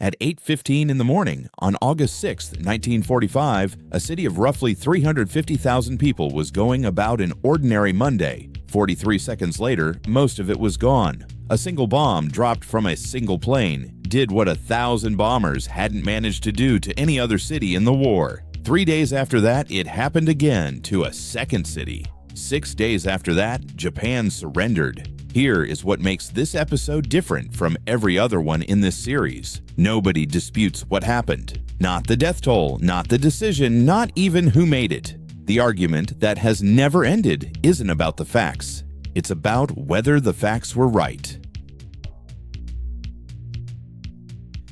At 8:15 in the morning on August 6, 1945, a city of roughly 350,000 people was going about an ordinary Monday. 43 seconds later, most of it was gone. A single bomb dropped from a single plane did what 1,000 bombers hadn't managed to do to any other city in the war. 3 days after that, it happened again to a second city. 6 days after that, Japan surrendered. Here is what makes this episode different from every other one in this series. Nobody disputes what happened. Not the death toll, not the decision, not even who made it. The argument that has never ended isn't about the facts. It's about whether the facts were right.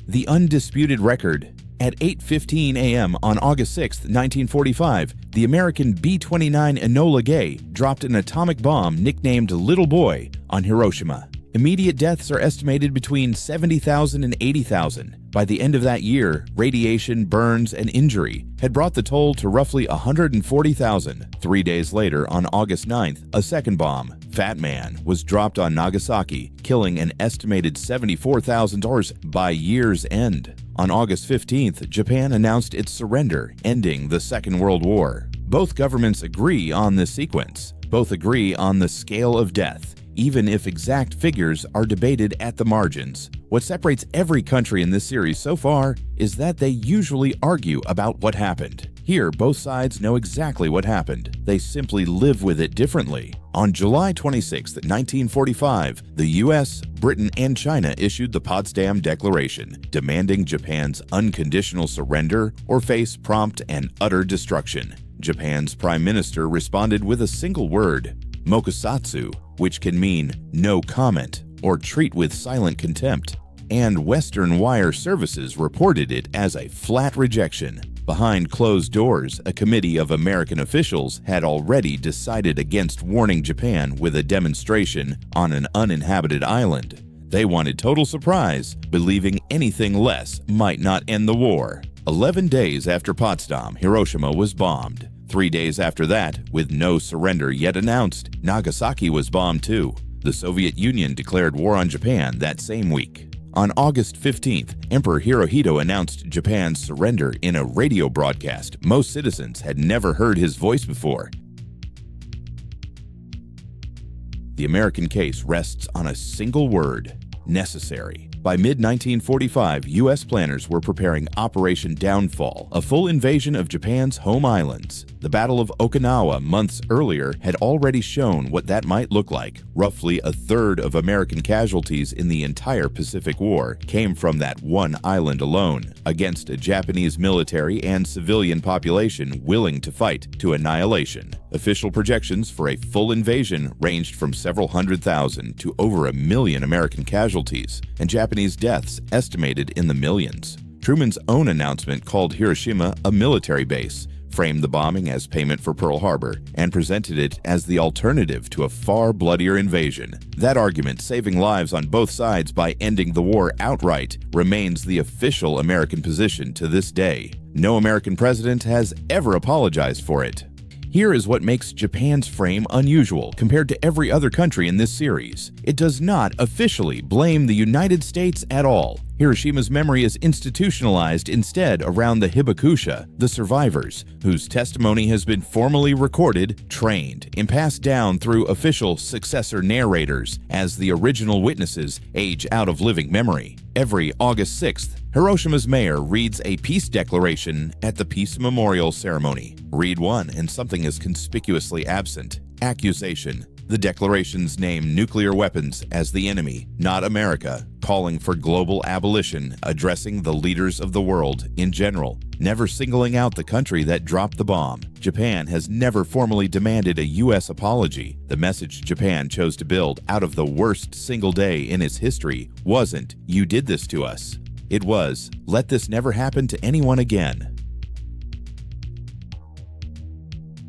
The undisputed record. At 8:15 a.m. on August 6, 1945, the American B-29 Enola Gay dropped an atomic bomb nicknamed Little Boy on Hiroshima. Immediate deaths are estimated between 70,000 and 80,000. By the end of that year, radiation, burns, and injury had brought the toll to roughly 140,000. 3 days later, on August 9th, a second bomb, Fat Man, was dropped on Nagasaki, killing an estimated 74,000 by year's end. On August 15th, Japan announced its surrender, ending the Second World War. Both governments agree on this sequence. Both agree on the scale of death, even if exact figures are debated at the margins. What separates every country in this series so far is that they usually argue about what happened. Here, both sides know exactly what happened. They simply live with it differently. On July 26, 1945, the US, Britain, and China issued the Potsdam Declaration, demanding Japan's unconditional surrender or face prompt and utter destruction. Japan's prime minister responded with a single word, mokusatsu, which can mean no comment or treat with silent contempt, and Western wire services reported it as a flat rejection. Behind closed doors, a committee of American officials had already decided against warning Japan with a demonstration on an uninhabited island. They wanted total surprise, believing anything less might not end the war. 11 days after Potsdam, Hiroshima was bombed. 3 days after that, with no surrender yet announced, Nagasaki was bombed too. The Soviet Union declared war on Japan that same week. On August 15th, Emperor Hirohito announced Japan's surrender in a radio broadcast most citizens had never heard his voice before. The American case rests on a single word: necessary. By mid-1945, U.S. planners were preparing Operation Downfall, a full invasion of Japan's home islands. The Battle of Okinawa months earlier had already shown what that might look like. Roughly a third of American casualties in the entire Pacific War came from that one island alone, against a Japanese military and civilian population willing to fight to annihilation. Official projections for a full invasion ranged from several 100,000 to over 1 million American casualties, and Japanese deaths estimated in the millions. Truman's own announcement called Hiroshima a military base, framed the bombing as payment for Pearl Harbor, and presented it as the alternative to a far bloodier invasion. That argument, saving lives on both sides by ending the war outright, remains the official American position to this day. No American president has ever apologized for it. Here is what makes Japan's frame unusual compared to every other country in this series. It does not officially blame the United States at all. Hiroshima's memory is institutionalized instead around the hibakusha, the survivors, whose testimony has been formally recorded, trained, and passed down through official successor narrators as the original witnesses age out of living memory. Every August 6th, Hiroshima's mayor reads a peace declaration at the Peace Memorial Ceremony. Read one and something is conspicuously absent: accusation. The declarations name nuclear weapons as the enemy, not America, calling for global abolition, addressing the leaders of the world in general, never singling out the country that dropped the bomb. Japan has never formally demanded a U.S. apology. The message Japan chose to build out of the worst single day in its history wasn't, "You did this to us." It was, "Let this never happen to anyone again."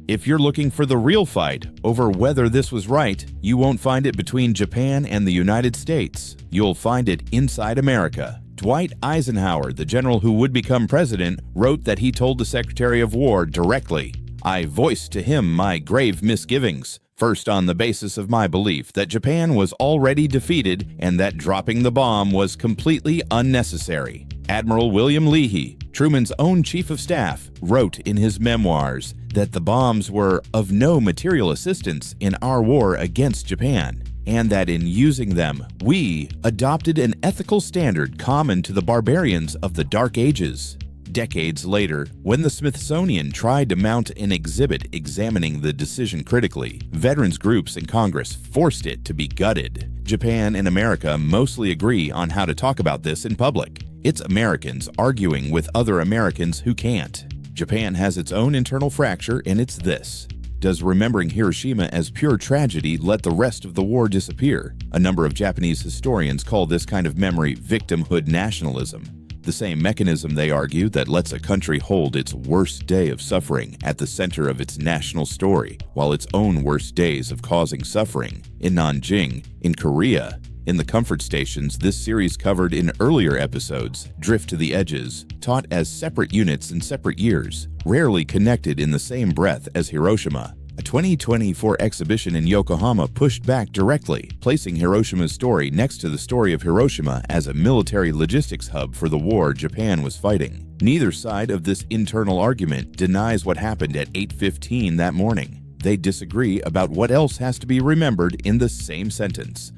If you're looking for the real fight over whether this was right, you won't find it between Japan and the United States. You'll find it inside America. Dwight Eisenhower, the general who would become president, wrote that he told the Secretary of War directly, I voiced to him my grave misgivings, first on the basis of my belief that Japan was already defeated and that dropping the bomb was completely unnecessary. Admiral William Leahy, Truman's own chief of staff, wrote in his memoirs that the bombs were of no material assistance in our war against Japan, and that in using them, we adopted an ethical standard common to the barbarians of the Dark Ages. Decades later, when the Smithsonian tried to mount an exhibit examining the decision critically, veterans groups and Congress forced it to be gutted. Japan and America mostly agree on how to talk about this in public. It's Americans arguing with other Americans who can't. Japan has its own internal fracture, and it's this. Does remembering Hiroshima as pure tragedy let the rest of the war disappear? A number of Japanese historians call this kind of memory victimhood nationalism. The same mechanism, they argue, that lets a country hold its worst day of suffering at the center of its national story, while its own worst days of causing suffering, in Nanjing, in Korea, in the comfort stations this series covered in earlier episodes, drift to the edges, taught as separate units in separate years, rarely connected in the same breath as Hiroshima. A 2024 exhibition in Yokohama pushed back directly, placing Hiroshima's story next to the story of Hiroshima as a military logistics hub for the war Japan was fighting. Neither side of this internal argument denies what happened at 8:15 that morning. They disagree about what else has to be remembered in the same sentence.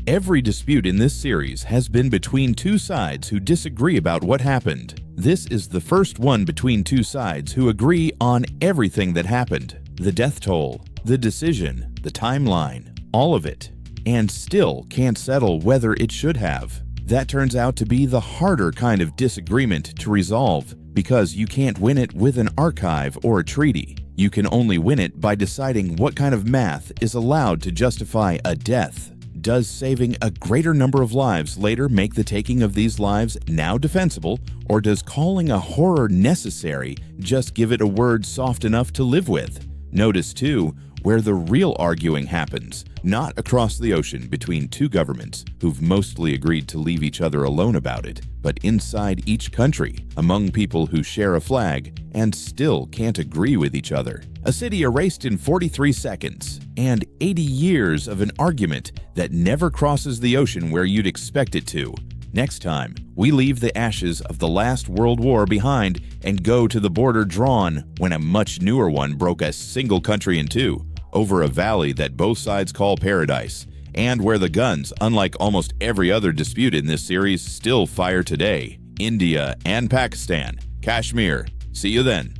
Every dispute in this series has been between two sides who disagree about what happened. This is the first one between two sides who agree on everything that happened. The death toll, the decision, the timeline, all of it. And still can't settle whether it should have. That turns out to be the harder kind of disagreement to resolve, because you can't win it with an archive or a treaty. You can only win it by deciding what kind of math is allowed to justify a death. Does saving a greater number of lives later make the taking of these lives now defensible, or does calling a horror necessary just give it a word soft enough to live with? Notice, too, where the real arguing happens, not across the ocean between two governments who've mostly agreed to leave each other alone about it, but inside each country, among people who share a flag and still can't agree with each other. A city erased in 43 seconds, and 80 years of an argument that never crosses the ocean where you'd expect it to. Next time, we leave the ashes of the last World War behind and go to the border drawn when a much newer one broke a single country in two, over a valley that both sides call paradise, and where the guns, unlike almost every other dispute in this series, still fire today. India and Pakistan. Kashmir. See you then.